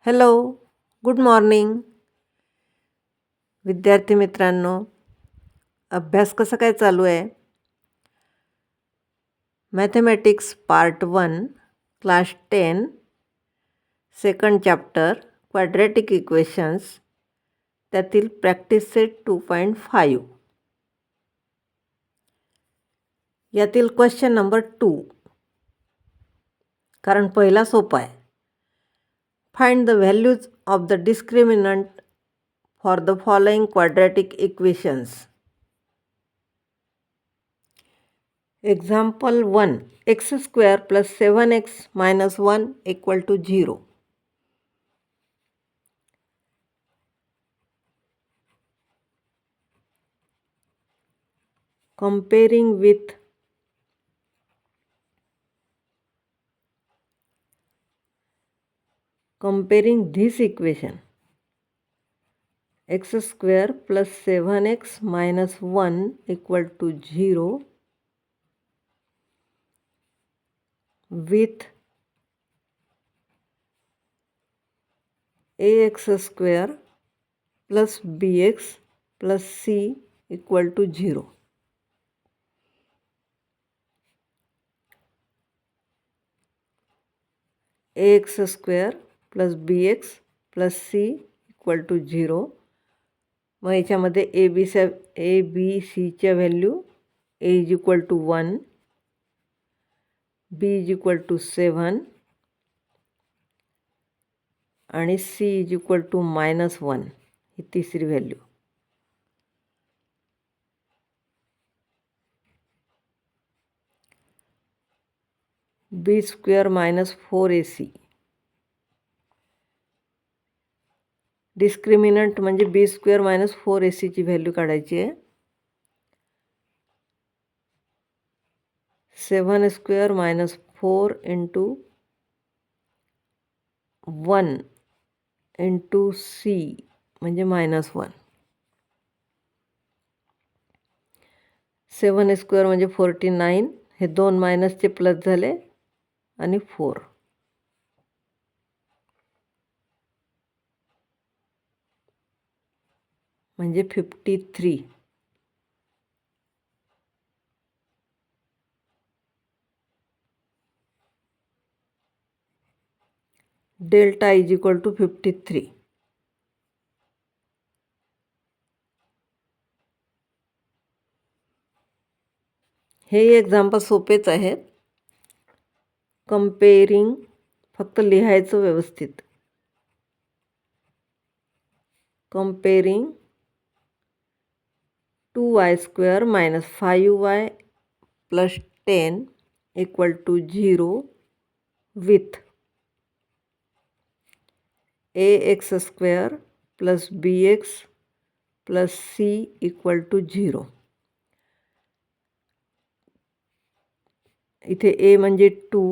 Hello, good morning. विद्यार्थी मित्रांनो, अभ्यास कसा काय चालू आहे? Mathematics part 1, class 10, second chapter, quadratic equations, त्यातील प्रॅक्टिस सेट 2.5. यातील क्वेश्चन नंबर 2, कारण पहिला सोपा आहे. Find the values of the discriminant for the following quadratic equations. Example 1. X square plus 7x minus 1 equal to 0. Comparing this equation, x square plus 7x minus 1 equal to 0 with ax square plus bx plus c equal to 0. ax square plus bx plus c equal to 0. मग याच्यामध्ये A B सीच्या value a is equal to 1, b is equal to 7 आणि c is equal to -1 ही तिसरी value. b square minus 4ac. Discriminant म्हणजे b square minus 4ac ची value काढायची आहे. 7 square minus 4 into 1 into c म्हणजे -1. 7 square म्हणजे 49. हे 2 मायनसचे प्लस झाले आणि 4 म्हणजे 53. Delta is equal to 53. हे एक्झाम्पल सोपेच आहेत. कंपेरिंग फक्त लिहायचं व्यवस्थित. Comparing 2y square minus 5y plus 10 equal to 0 with ax square plus bx plus c equal to 0. इथे a म्हणजे 2,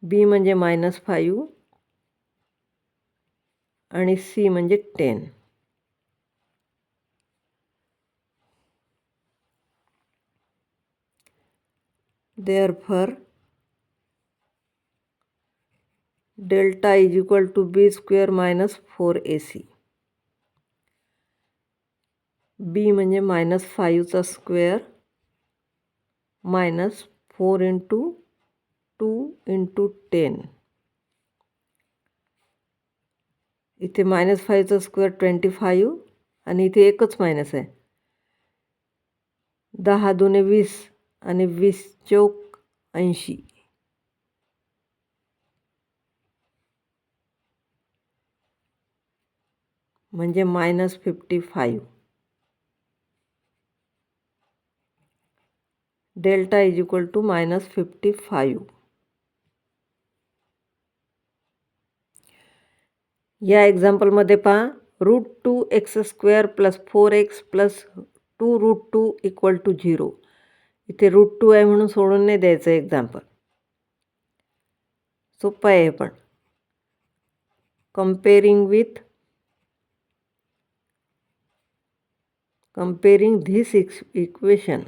b म्हणजे -5 आणि c म्हणजे 10. Therefore, delta is equal to b square minus 4ac. b म्हणजे -5चा square minus 4 into 2 into 10. इथे -5चा square 25 आणि इथे एकच मायनस आहे. 10 दुने 20 आणि 20 चौक 80. म्हणजे -55. Delta is equal to -55. या एक्झाम्पलमध्ये पहा, √2x square plus 4x plus 2√2 equal to 0. इथे √2 आहे म्हणून सोडून नाही द्यायचं एक्झाम्पल. सोपं आहे हे पण. comparing this equation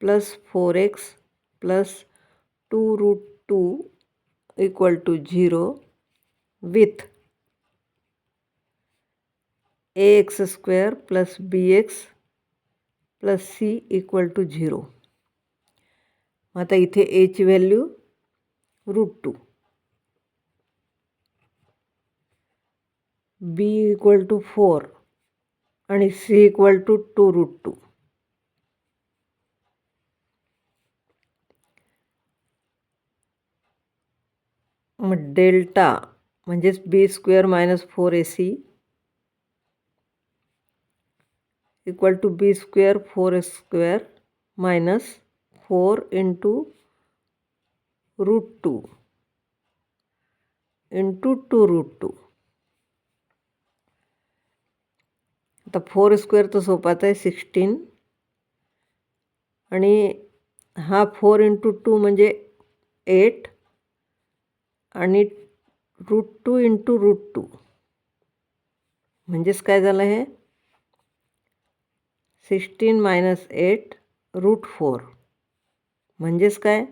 plus 4x plus 2√2 equal to 0 with ax square plus bx plus c equal to 0. आता इथे a ची व्हॅल्यू √2, b इक्वल टू 4 आणि c इक्वल टू 2√2. मग डेल्टा म्हणजेच b² - 4ac equal to b² 4² minus 4 into √2 into 2√2. आता 4² तर सोपाच आहे 16 आणि हा 4 इंटू 2 म्हणजे 8 आणि √2 इंटू √2 म्हणजेच काय झालं हे 16 मायनस 8 √4 म्हणजेच काय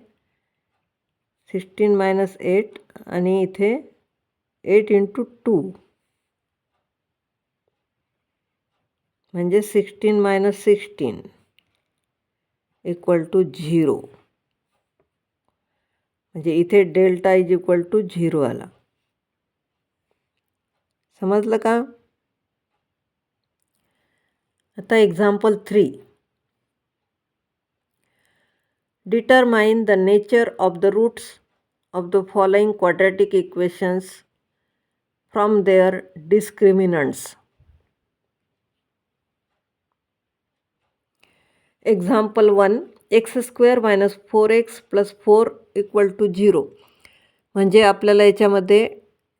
16 मायनस 8 आणि इथे 8 इंटू 2 म्हणजे 16 मायनस 16 इक्वल टू 0. म्हणजे इथे डेल्टा इज इक्वल टू 0 आला. समजलं का? आता example 3. Determine the nature of the roots of the following quadratic equations from their discriminants. Example 1. x² - 4x + 4 equal to 0. म्हणजे आपल्याला याच्यामध्ये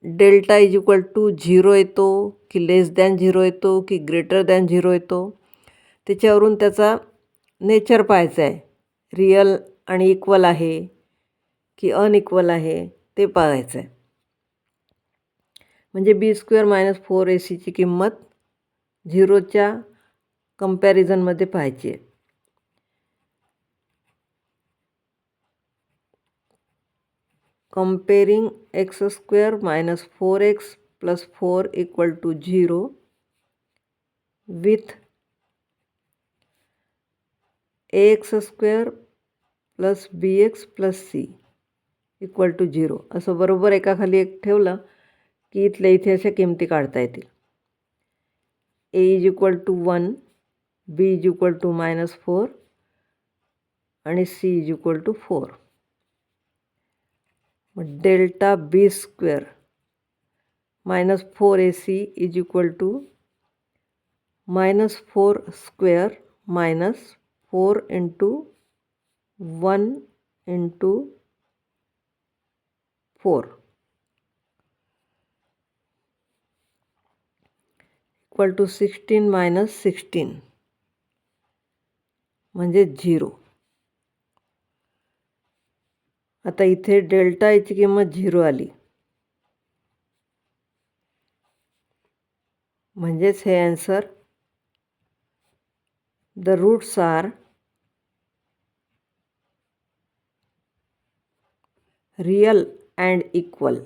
डेल्टा इज इक्वल टू 0 येतो की लेस दॅन 0 येतो की ग्रेटर दॅन 0 येतो, त्याच्यावरून त्याचा नेचर पाहायचं आहे. रियल आणि इक्वल आहे की अनइक्वल आहे ते पाहायचं आहे. म्हणजे b² - 4ac ची किंमत 0च्या कंपॅरिझनमध्ये पाहायची आहे. Comparing x² - 4x + 4 equal to 0 with ax² plus bx plus c equal to 0. असं बरोबर एकाखाली एक ठेवलं की इथल्या इथे अशा किमती काढता येतील. a is equal to 1, b is equal to -4 आणि c is equal to 4. Delta b² - 4ac is equal to -4² minus 4 into 1 into 4 equal to 16 minus 16 म्हणजे 0. आता इथे डेल्टा ची किंमत 0 आली. म्हणजेच हे answer the roots are real and equal.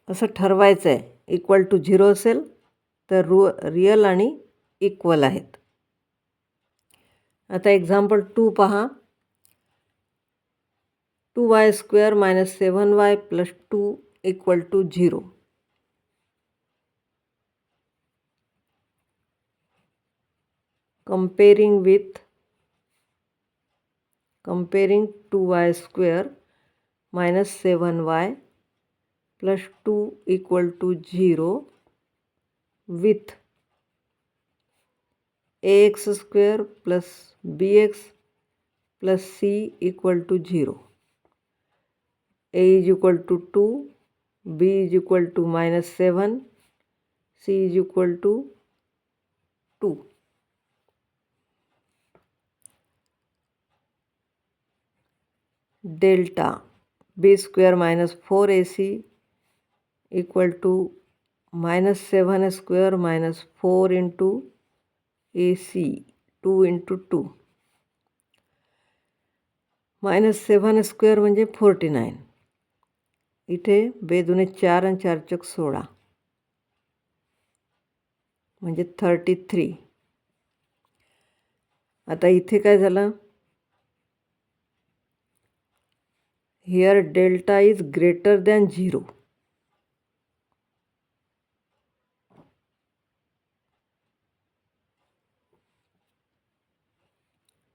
असं ठरवायचं आहे. इक्वल टू 0 असेल तर रियल आणि इक्वल आहेत. आता एक्झाम्पल 2 पहा. 2y² - 7y + 2 equal to 0. Comparing 2y² - 7y + 2 equal to 0 with ax² plus bx plus c equal to 0. a is equal to 2, b is equal to -7, c is equal to 2. Delta b² - 4ac equal to -7 square minus 4 into AC 2 into 2 -7 square म्हणजे 49. इथे बेदुने 4 आणि 4 चौक 16 म्हणजे 33. आता इथे काय झालं, here delta is greater than 0.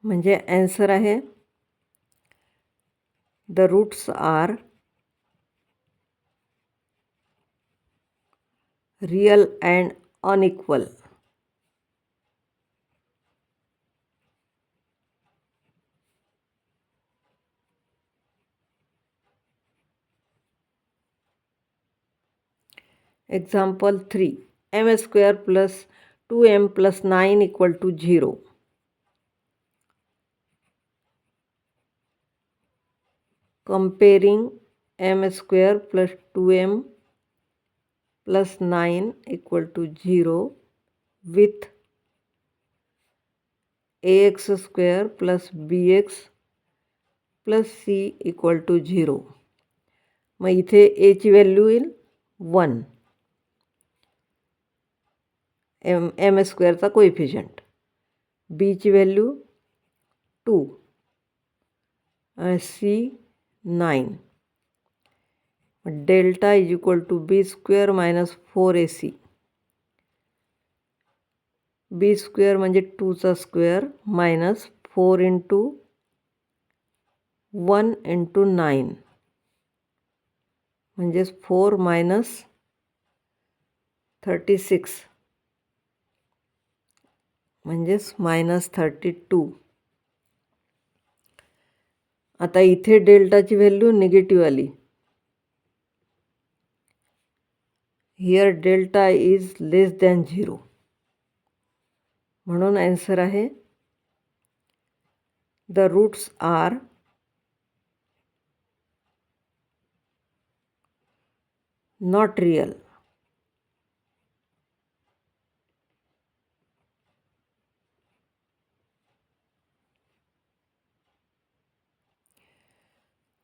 म्हणजे answer आहे the roots are real and unequal. Example 3. m square plus 2m plus 9 equal to 0. Comparing m square plus 2m plus 9 equal to 0 with ax square plus bx plus c equal to 0. मग इथे a ची value येईल 1, m स्क्वेअरचा coefficient, b ची value 2, c 9. Delta is equal to B square minus 4ac. B square म्हणजे 2चा square minus 4 into 1 into 9 म्हणजेच 4 minus 36 म्हणजेच -32. आता इथे डेल्टाची व्हॅल्यू निगेटिव्ह आली. Here delta is less than 0. म्हणून ॲन्सर आहे the roots are not real.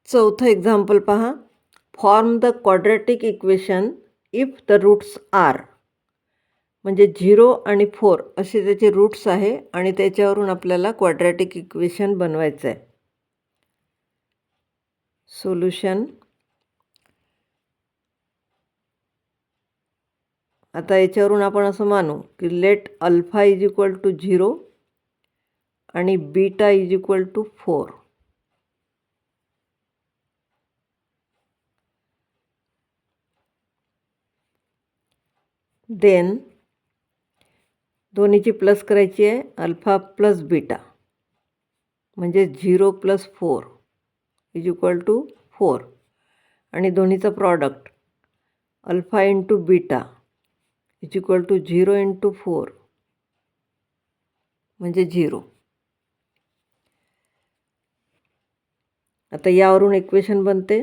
चौथं एक्झाम्पल पहा. Form the quadratic equation if the roots are. म्हणजे 0 आणि 4 असे त्याचे रूट्स आहे आणि त्याच्यावरून आपल्याला क्वाड्रॅटिक इक्वेशन बनवायचं आहे. सोल्युशन. आता याच्यावरून आपण असं मानू की let alpha is equal to 0 आणि beta is equal to 4. Then दोन्हीची प्लस करायची आहे, अल्फा प्लस बीटा म्हणजे 0 प्लस 4 इज इक्वल टू 4 आणि दोन्हीचं product alpha into beta is equal to 0 into 4 म्हणजे 0. आता यावरून इक्वेशन बनते.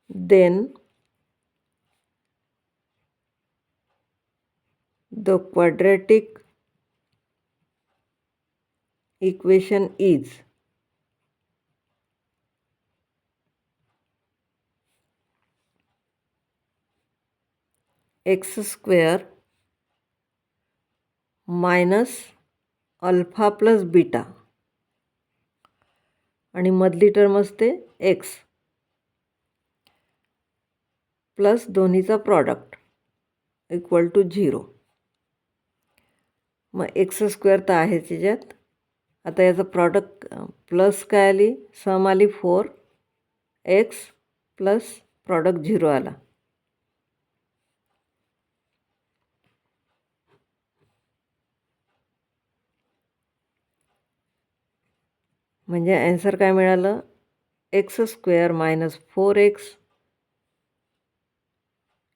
Then the quadratic equation is x square minus alpha plus beta आणि मधली टर्म असते एक्स प्लस दोन्हीचा प्रॉडक्ट इक्वल टू 0. मग एक्स स्क्वेअर तर आहे त्याच्यात. आता याचं प्रॉडक्ट प्लस काय आली, सम आली 4 एक्स प्लस प्रॉडक्ट 0 आला. म्हणजे ॲन्सर काय मिळालं, x square minus 4x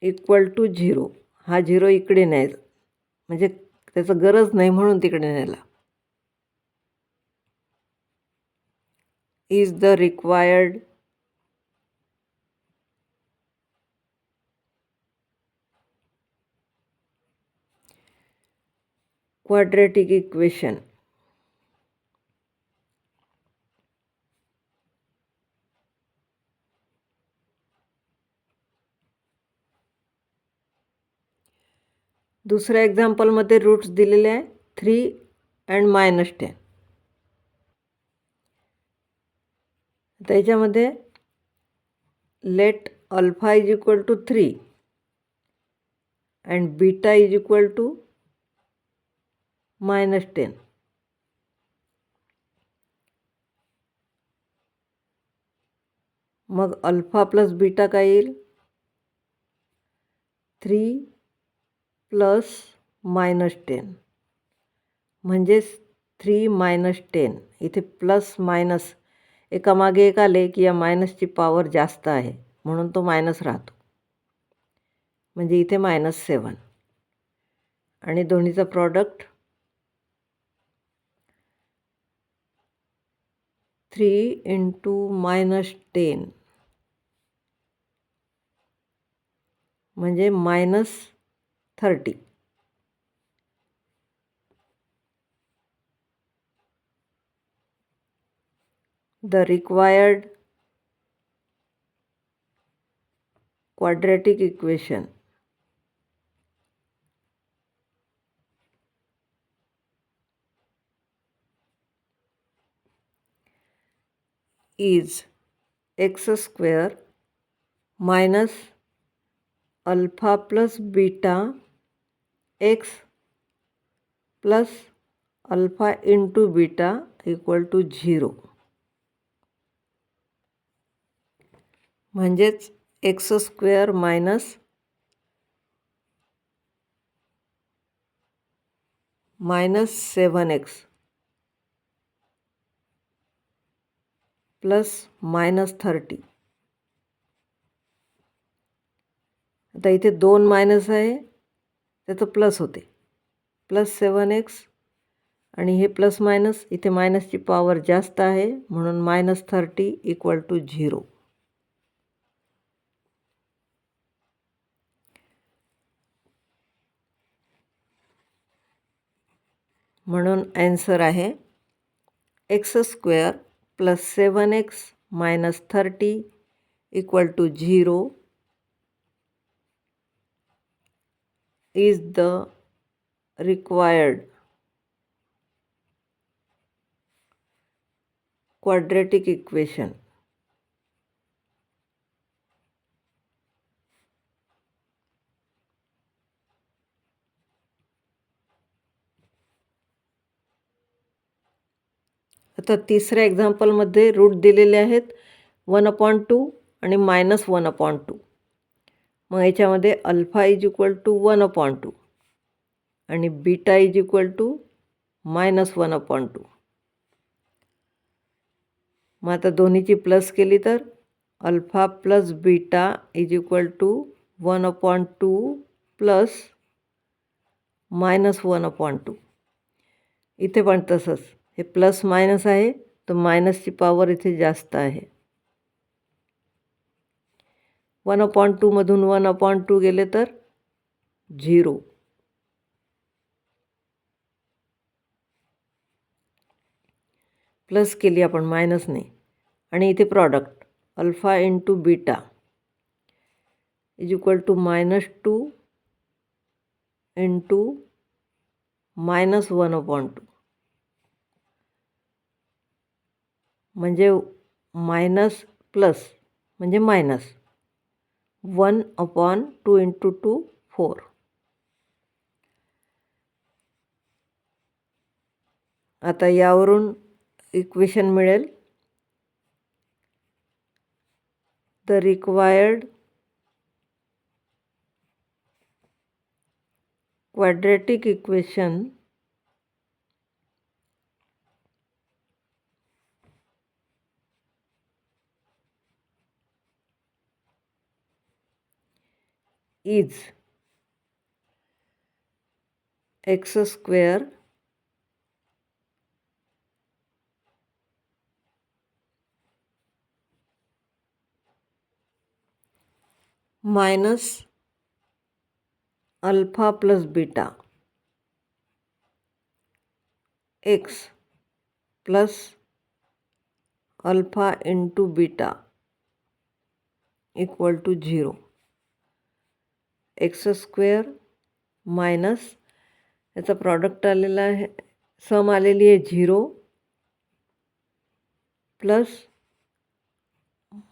equal to 0. हा 0 इकडे नेल म्हणजे त्याचं गरज नाही म्हणून तिकडे नेला. Is the required quadratic equation. दुसऱ्या एक्झाम्पलमध्ये रूट्स दिलेले आहे 3 and -10. त्याच्यामध्ये let alpha is equal to 3 and beta is equal to -10. मग अल्फा प्लस बीटा काय येईल? 3 प्लस -10 म्हणजेच 3 - 10. इथे प्लस मायनस एकामागे एक आले की या मायनसची पॉवर जास्त आहे म्हणून तो मायनस राहतो. म्हणजे इथे -7 आणि दोन्हीचा प्रॉडक्ट 3 × -10 म्हणजे -30. The required quadratic equation is x² minus alpha plus beta x plus alpha into beta equal to 0. म्हणजेच x² minus -7x प्लस -30. आता इथे 2 मायनस आहे त्याचं प्लस होते +7x आणि हे प्लस मायनस इथे मायनसची पॉवर जास्त आहे म्हणून -30 इक्वल टू 0. म्हणून ॲन्सर आहे x² + 7x - 30 equal to 0 is the required quadratic equation. आता तिसऱ्या एक्झाम्पलमध्ये रूट दिलेले आहेत 1/2 आणि -1/2. मग याच्यामध्ये अल्फा इज इक्वल टू 1/2 आणि बीटा इज इक्वल टू -1/2. मग आता दोन्हीची प्लस केली तर alpha plus beta is equal to 1/2 plus -1/2. इथे पण तसंच हे प्लस मायनस आहे तर मायनसची पॉवर इथे जास्त आहे. 1/2 मधून 1/2 गेले तर 0. प्लस केली आपण मायनस नाही. आणि इथे product alpha into beta is equal to -2 into -1/2 म्हणजे मायनस प्लस म्हणजे मायनस 1/2 इंटू 2 4. आता यावरून इक्वेशन मिळेल the required quadratic equation is x² minus alpha plus beta x plus alpha into beta equal to 0. X square minus याचा product आलेला आहे, सम आलेली आहे 0 प्लस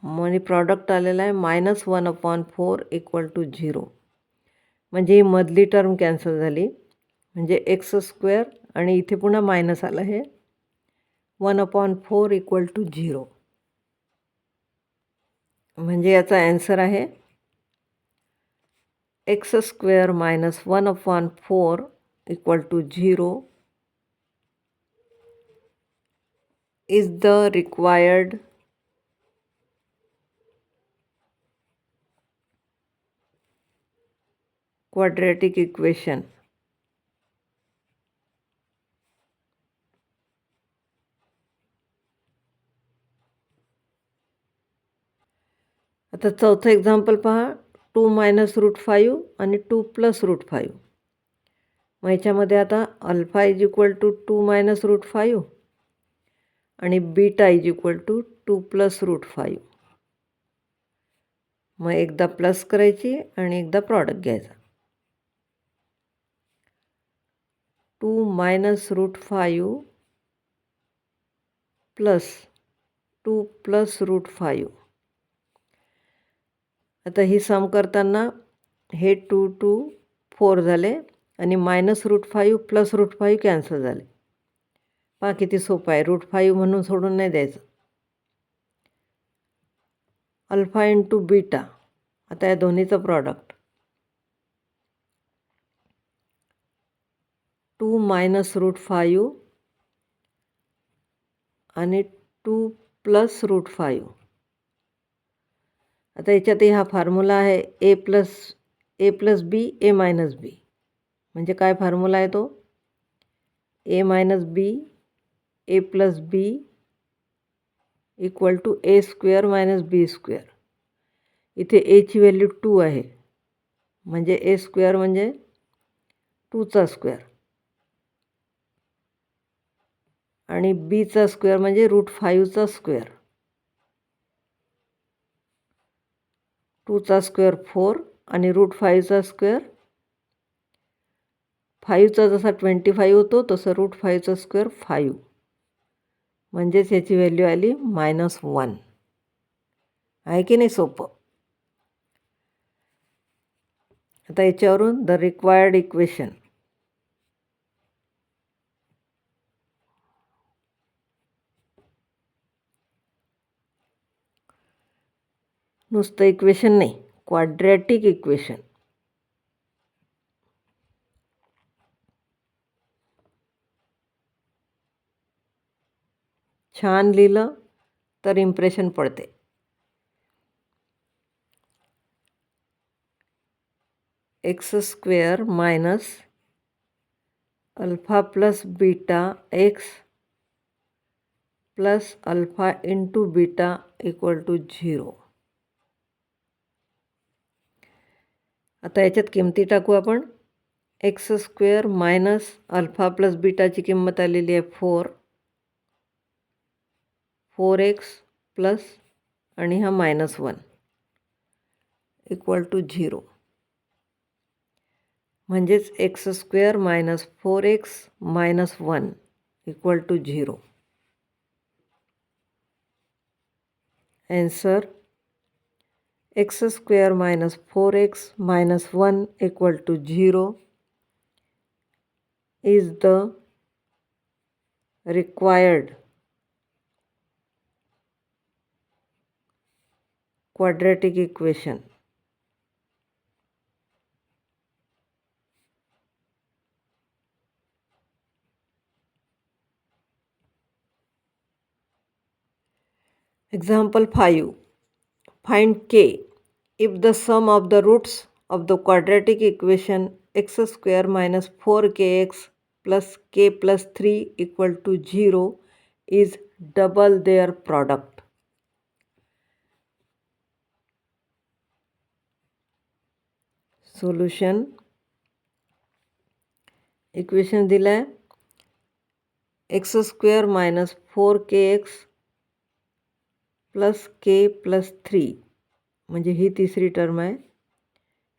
म्हणजे प्रॉडक्ट आलेला आहे -1/4 इक्वल टू 0. म्हणजे ही मधली टर्म कॅन्सल झाली. म्हणजे एक्स स्क्वेअर आणि इथे पुन्हा मायनस आलं आहे 1/4 इक्वल टू 0. म्हणजे याचा ॲन्सर आहे x square minus 1/4 equal to 0 is the required quadratic equation. आता चौथं एक्झाम्पल पहा. 2 मायनस √5 आणि 2 प्लस √5. मग ह्याच्यामध्ये आता alpha is equal to 2 minus √5 आणि beta is equal to 2 plus √5. मग एकदा प्लस करायची आणि एकदा प्रॉडक्ट घ्यायचा. 2 मायनस √5 प्लस 2 प्लस √5. आता ही सम करताना हे 2 2 4 झाले आणि मायनस √5 प्लस √5 कॅन्सल झाले. पहा किती सोपं आहे. √5 म्हणून सोडून नाही द्यायचं. अल्फा इंटू बीटा, आता या दोन्हीचं प्रॉडक्ट 2 मायनस √5 आणि 2 प्लस √5. आता याच्यातही हा फॉर्म्युला आहे ए प्लस बी ए मायनस बी. म्हणजे काय फॉर्म्युला आहे तो? A minus b a plus b equal to a square minus b square. इथे एची व्हॅल्यू 2 आहे, म्हणजे ए स्क्वेअर म्हणजे 2चा स्क्वेअर आणि बीचा स्क्वेअर म्हणजे √5चा स्क्वेअर. 2चा स्क्वेअर 4 आणि √5चा स्क्वेअर 5चा जसा 25 होतो तसं √5चा स्क्वेअर 5. म्हणजेच याची व्हॅल्यू आली -1. आहे की नाही सोपं? आता याच्यावरून द रिक्वायर्ड इक्वेशन. नुसतं इक्वेशन नाही, क्वाड्रॅटिक इक्वेशन. छान लिहिलं तर इम्प्रेशन पडते. X square minus alpha plus beta x plus alpha into beta equal to 0. आता याच्यात किमती टाकू आपण. X square minus alpha plus बीटाची किंमत आलेली आहे 4x प्लस आणि हा -1 इक्वल टू 0. म्हणजेच x square minus 4x minus 1 equal to 0. Answer x square minus 4x minus 1 equal to 0 is the required quadratic equation. Example 5. Find k if the sum of the roots of the quadratic equation x square minus 4kx plus k plus 3 equal to 0 is double their product. Solution. Equation दिलं आहे x square minus 4kx plus k plus 3 म्हणजे ही तिसरी term आहे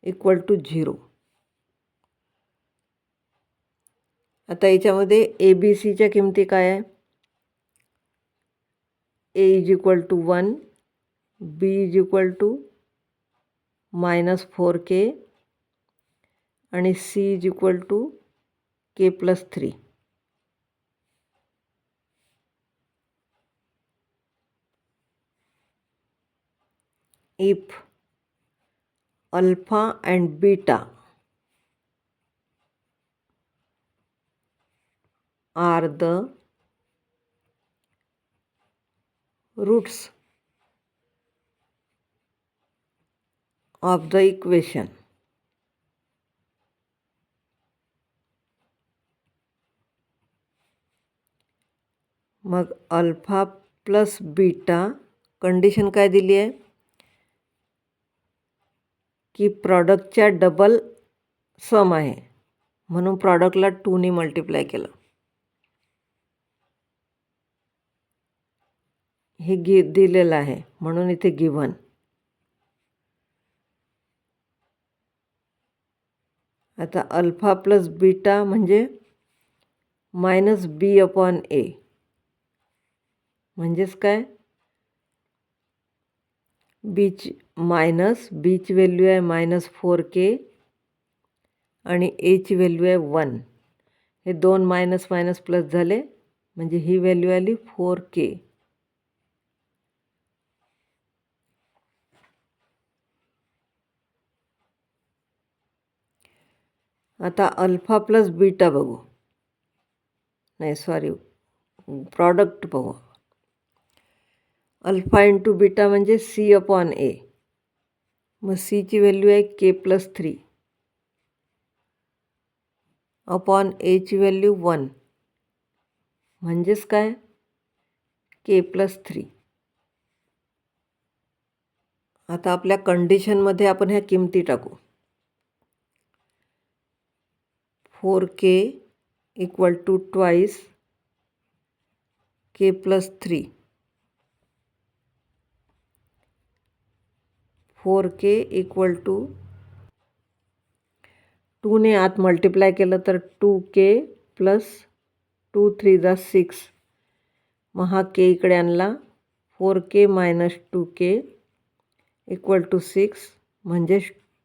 equal to 0. आता याच्यामध्ये A B सीच्या किमती काय आहे? A is equal to 1, b is equal to -4k आणि c is equal to k plus 3. If alpha and beta are the roots of the equation, मग अल्फा प्लस बीटा कंडिशन काय दिली आहे की प्रॉडक्टच्या डबल सम आहे, म्हणून प्रॉडक्टला 2ने मल्टिप्लाय केलं. हे दिलेलं आहे म्हणून इथे गिव्हन. आता अल्फा प्लस बीटा म्हणजे -b/a म्हणजेच काय, बीची व्हॅल्यू आहे -4k आणि एची व्हॅल्यू आहे 1. हे 2 मायनस मायनस प्लस झाले म्हणजे ही व्हॅल्यू आली 4k. आता अल्फा प्लस बीटा बघू, नाही सॉरी प्रॉडक्ट बघू. अल्फा इंटू बीटा म्हणजे c/a. मग सीची व्हॅल्यू आहे के प्लस 3 अपॉन एची व्हॅल्यू 1 म्हणजेच काय, के प्लस 3. आता आपल्या कंडिशनमध्ये आपण ह्या किमती टाकू. 4k equal to twice k plus 3. 4k equal to 2ने आत मल्टिप्लाय केलं तर 2k प्लस 2 3 जा 6. मग हा के इकडे आणला, 4k minus 2k equal to 6 म्हणजे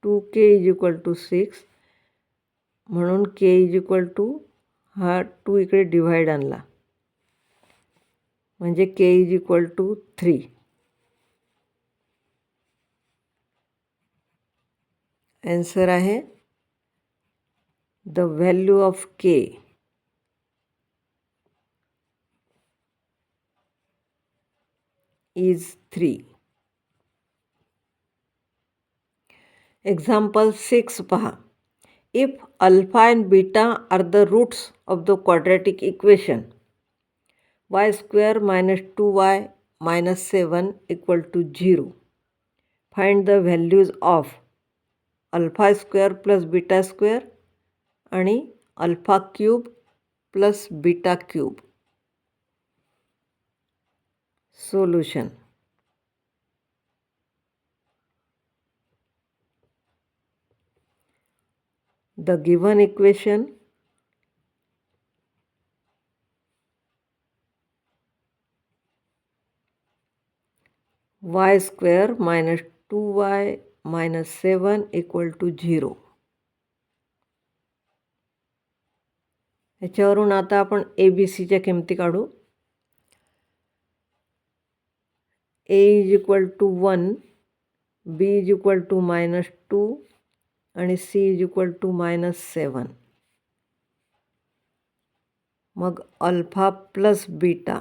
2k इज इक्वल टू 6. म्हणून के इज इक्वल टू हा 2 इकडे डिव्हाइड आणला म्हणजे के इज इक्वल टू 3. आन्सर आहे the value of K is 3. Example 6 पहा. If alpha and beta are the roots of the quadratic equation, y square minus 2y minus 7 equal to 0. Find the values of alpha square plus beta square आणि alpha cube plus beta cube. Solution. The given equation y square minus 2y minus 7 equal to 0. याच्यावरून आता आपण ए B सीच्या किमती काढू. A is equal to 1, b is equal to -2 आणि c is equal to -7. मग alpha plus beta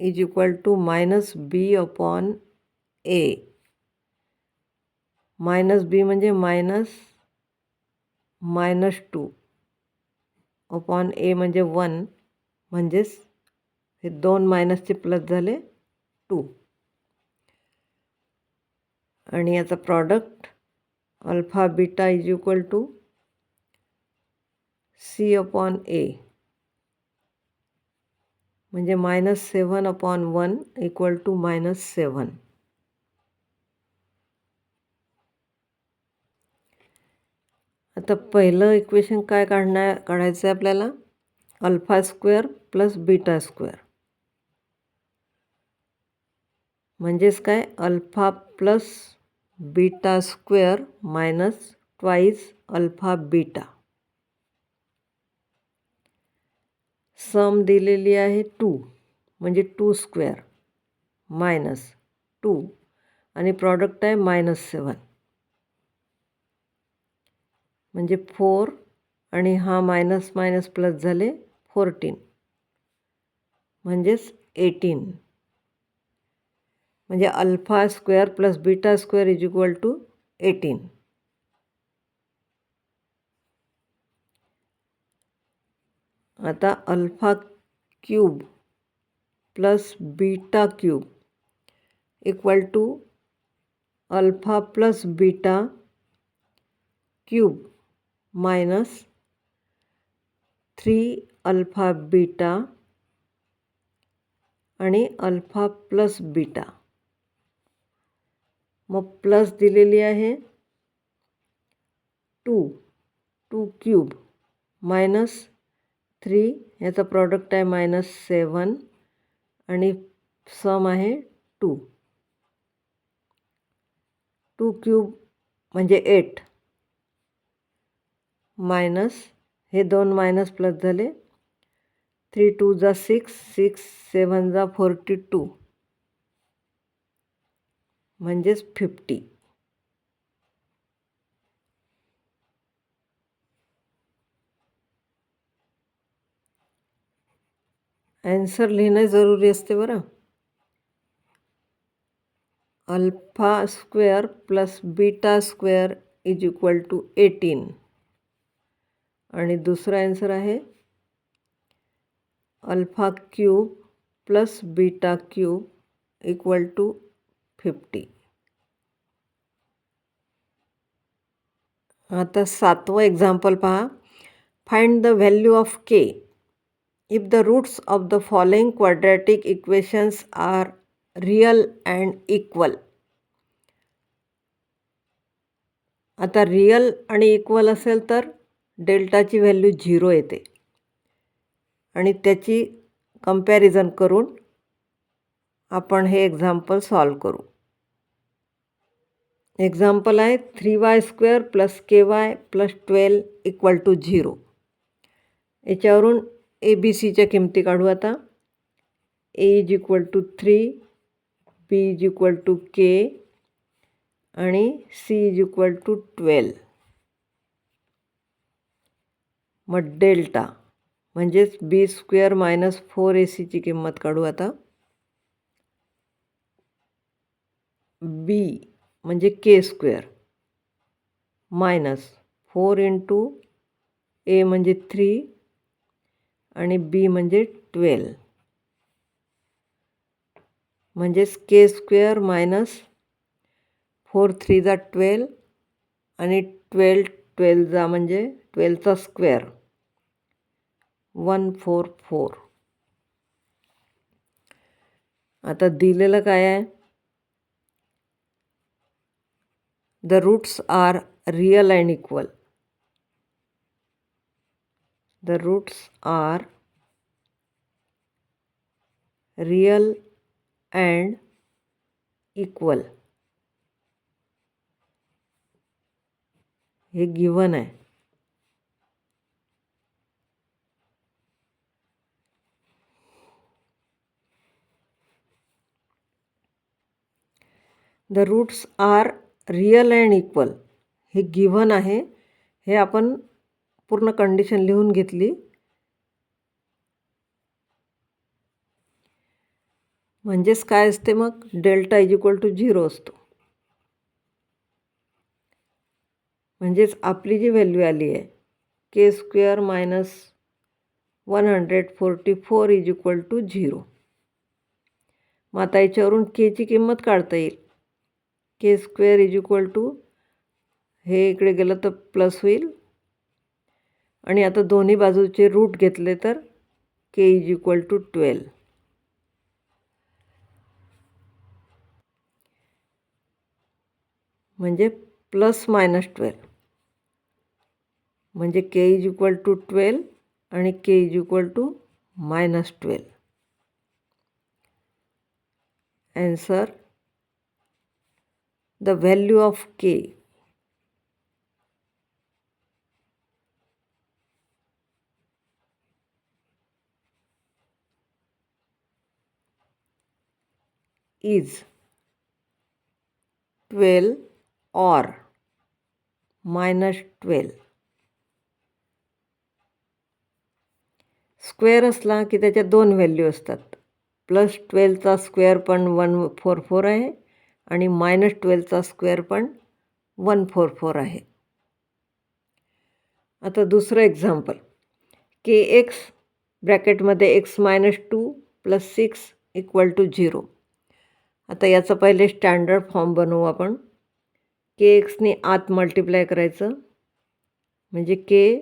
is equal to -b/a. -b म्हणजे -2 upon ए म्हणजे 1 म्हणजेच हे 2 मायनसचे प्लस झाले 2. आणि याचा product alpha beta is equal to c/a. म्हणजे -7/1 = -7. आता पहिलं इक्वेशन काय काढायचं आहे आपल्याला? α² + β². म्हणजेच काय? α + β² मायनस ट्वाईस α/β. सम दिलेली आहे 2 म्हणजे 2² मायनस 2 आणि प्रॉडक्ट आहे -7 म्हणजे 4 आणि हा मायनस मायनस प्लस झाले 14 म्हणजेच 18. म्हणजे α² + β² = 18. आता α³ + β³ = α + β³ मायनस 3α/β आणि α + β. मग प्लस दिलेली आहे 2³ मायनस 3 याचा प्रॉडक्ट आहे -7 आणि सम आहे 2³ म्हणजे 8 मायनस हे 2 मायनस प्लस झाले 3 × 2 = 6 6 7 × 42 म्हणजेच 50. ॲन्सर लिहिणं जरुरी असते बरं. α² + β² = 18 आणि दुसरा ॲन्सर आहे α³ + β³ = 50. आता 7वं एक्झाम्पल पहा. Find the value of k if the roots of the following quadratic equations are real and equal. आता रिअल आणि इक्वल असेल तर डेल्टाची व्हॅल्यू 0 येते आणि त्याची कंपॅरिझन करून आपण हे एक्झाम्पल सॉल्व करू. एक्झाम्पल आहे 3y² + ky + 12 = 0. याच्यावरून ABCच्या किमती काढू. आता A = 3, B = k आणि C = 12. मग डेल्टा म्हणजेच B² - 4AC किंमत काढू. आता B म्हणजे k² मायनस 4 × A म्हणजे 3 आणि B म्हणजे 12 म्हणजेच k² मायनस 4 3 × 12 आणि 12 12 म्हणजे 12चा स्क्वेअर 144. आता दिलेलं काय आहे? The roots are real and equal. The roots are real and equal हे गिव्हन आहे. The roots are real and equal हे गिव्हन आहे. हे आपण पूर्ण कंडिशन लिहून घेतली. म्हणजेच काय असते मग? डेल्टा = 0 असतो. म्हणजेच आपली जी व्हॅल्यू आली आहे k² - 144 = 0. मग आता याच्यावरून केची किंमत काढता येईल. k² हे इकडे गेलं तर प्लस होईल आणि आता दोन्ही बाजूचे रूट घेतले तर k = 12. म्हणजे प्लस मायनस 12, म्हणजे के इज इक्वल टू 12 आणि k is equal to -12. Answer, the value of k is 12 or -12. Square असला की त्याच्या 2 व्हॅल्यू असतात. +12चा स्क्वेअर पण 144 आहे आणि -12चा स्क्वेअर पण 144 आहे. आता दुसरं एक्झाम्पल, के एक्स ब्रॅकेटमध्ये x-2 + 6 = 0. आता याचं पहिले स्टँडर्ड फॉर्म बनवू आपण. के एक्सने आत मल्टिप्लाय करायचं, म्हणजे के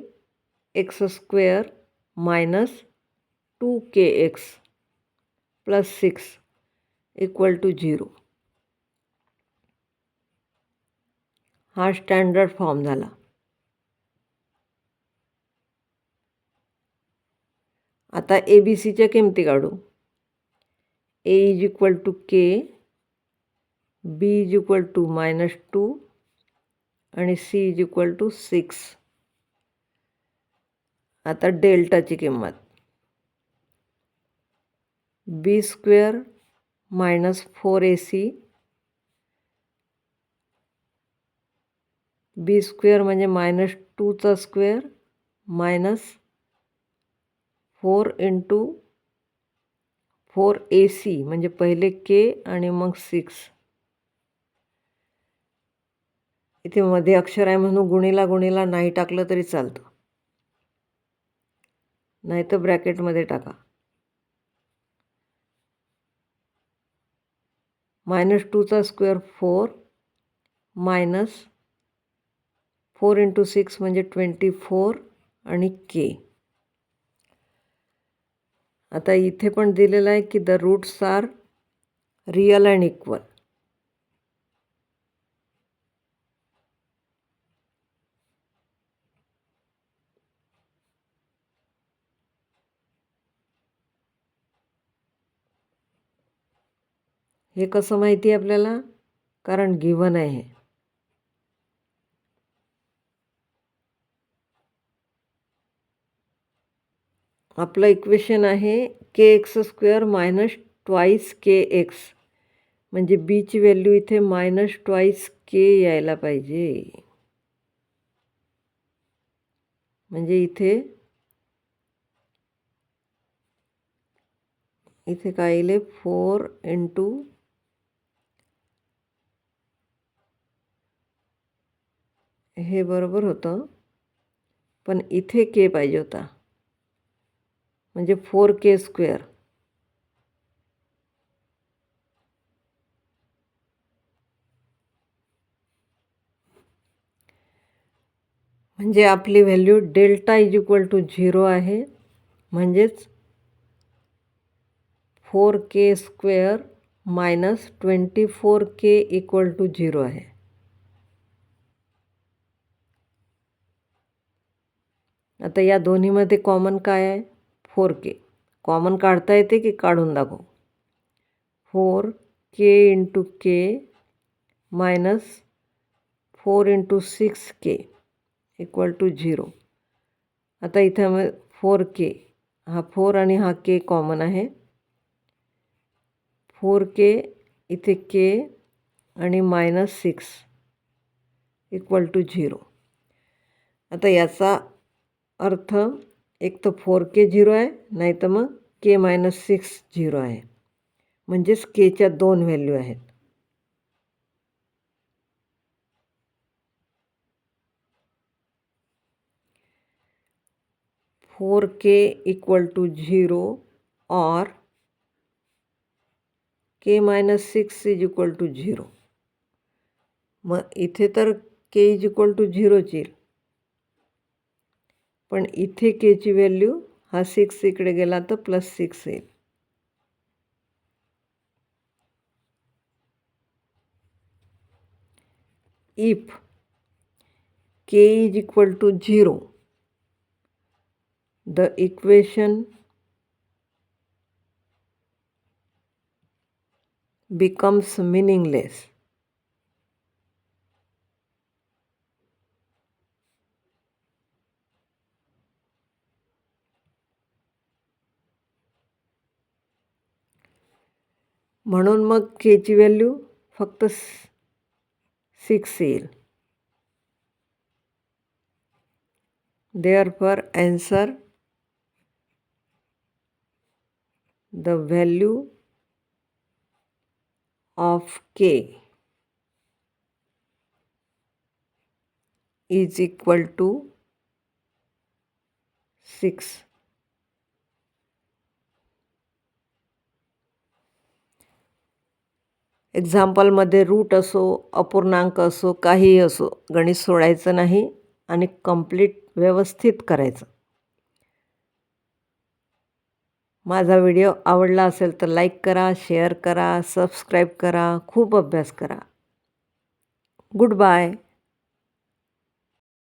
एक्स स्क्वेअर मायनस 2kx + 6 = 0. हा स्टँडर्ड फॉर्म झाला. आता ABCच्या किमती काढू. A is equal to K, B is equal to -2 आणि C इज इक्वल टू 6. आता डेल्टाची किंमत B² -4AC. B² म्हणजे -2चा स्क्वेअर -4 × 4AC म्हणजे पहिले के आणि मग 6. इथे मध्ये अक्षर आहे म्हणून गुणिला नाही टाकलं तरी चालतं, नाही तर ब्रॅकेटमध्ये टाका. -2चा स्क्वेअर 4 -4 × 6 म्हणजे 24 आणि के. आता इथे पण दिलेलं आहे की the roots are real and equal. हे कसं माहिती आहे आपल्याला? कारण गिव्हन आहे हे. आपलं इक्वेशन आहे kx² -2 kx, म्हणजे बीची व्हॅल्यू इथे -2 k यायला पाहिजे. म्हणजे इथे काय येईल? 4 × हे बरोबर होतं, पण इथे के पाहिजे होता, म्हणजे 4k². म्हणजे आपली value delta is equal to 0 आहे, म्हणजेच 4k² -24k = 0 आहे. आता या दोन्हीमध्ये कॉमन काय आहे? 4k. कॉमन काढता येते की काढून दाखवू? 4k × k -4 × 6k = 0. आता इथं 4k, हा 4 आणि हा k कॉमन आहे. 4k इथे k आणि -6 = 0. आता याचा अर्थ एक तर 4k 0 आहे, नाही तर मग k - 6 0 आहे, म्हणजेच केच्या 2 व्हॅल्यू आहेत. (4k = 0) or k - 6 = 0. मग इथे तर k = 0 येईल, पण इथे केची व्हॅल्यू हा 6 इकडे गेला तर +6 येईल. if k is equal to 0, the equation becomes meaningless. म्हणून मग k ची व्हॅल्यू फक्त 6 येईल. Therefore answer, the value of k is equal to 6. एक्झाम्पलमध्ये route असो, अपूर्णांक असो, काहीही असो, गणित सोडायचं नाही आणि कंप्लीट व्यवस्थित करायचं. माझा व्हिडिओ आवडला असेल तर लाईक करा, शेअर करा, सबस्क्राईब करा, खूप अभ्यास करा. Good bye.